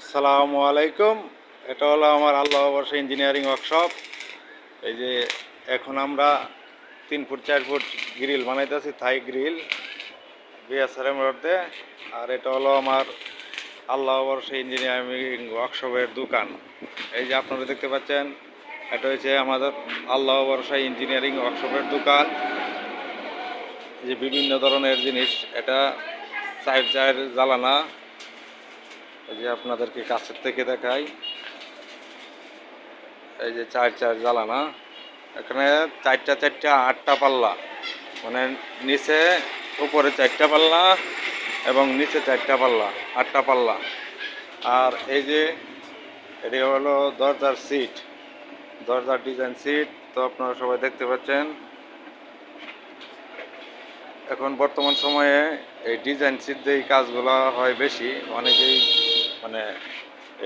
আসসালামু আলাইকুম। এটা হলো আমার আল্লাহ বর্ষা ইঞ্জিনিয়ারিং ওয়ার্কশপ। এই যে এখন আমরা 3 ফুট 4 ফুট গ্রিল বানাইতেছি, থাই গ্রিল বিএসআরএম রোডে। আর এটা হলো আমার আল্লাহ বর্ষা ইঞ্জিনিয়ারিং ওয়ার্কশপের দোকান। এই যে আপনারা দেখতে পাচ্ছেন, এটা হচ্ছে আমাদের আল্লাহ বর্ষা ইঞ্জিনিয়ারিং ওয়ার্কশপের দোকান। এই যে বিভিন্ন ধরনের জিনিস, এটা চায়ের জ্বালানা। এই যে আপনাদেরকে কাছের থেকে দেখাই, এই যে চার জ্বালানা। এখানে চারটা 8টা পাল্লা, মানে নিচে উপরে 4টা পাল্লা এবং নিচে 4টা পাল্লা, 8টা পাল্লা। আর এই যে এটি হলো দরজার সিট, দরজার ডিজাইন সিট। তো আপনারা সবাই দেখতে পাচ্ছেন, এখন বর্তমান সময়ে এই ডিজাইন সিট দিয়েই কাজগুলো হয় বেশি। অনেকেই মানে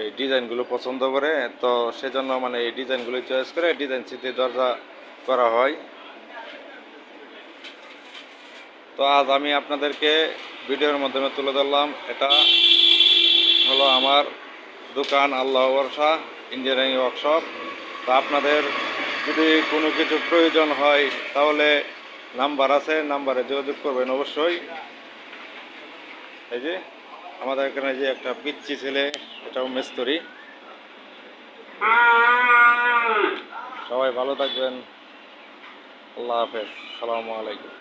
এই ডিজাইনগুলো পছন্দ করে, তো সেজন্য মানে এই ডিজাইনগুলো চয়েস করে ডিজাইন সিট দিয়ে দরজা করা হয়। তো আজ আমি আপনাদেরকে ভিডিওর মাধ্যমে তুলে ধরলাম, এটা হলো আমার দোকান আল্লাহ ভরসা ইঞ্জিনিয়ারিং ওয়ার্কশপ। তো আপনাদের যদি কোনো কিছু প্রয়োজন হয় তাহলে নাম্বার আছে, নাম্বারে যোগাযোগ করবেন অবশ্যই। এই যে আমাদের এখানে যে একটা পিচ্চি ছেলে, এটাও মিস্ত্রি। সবাই ভালো থাকবেন। আল্লাহ হাফেজ, সালামু আলাইকুম।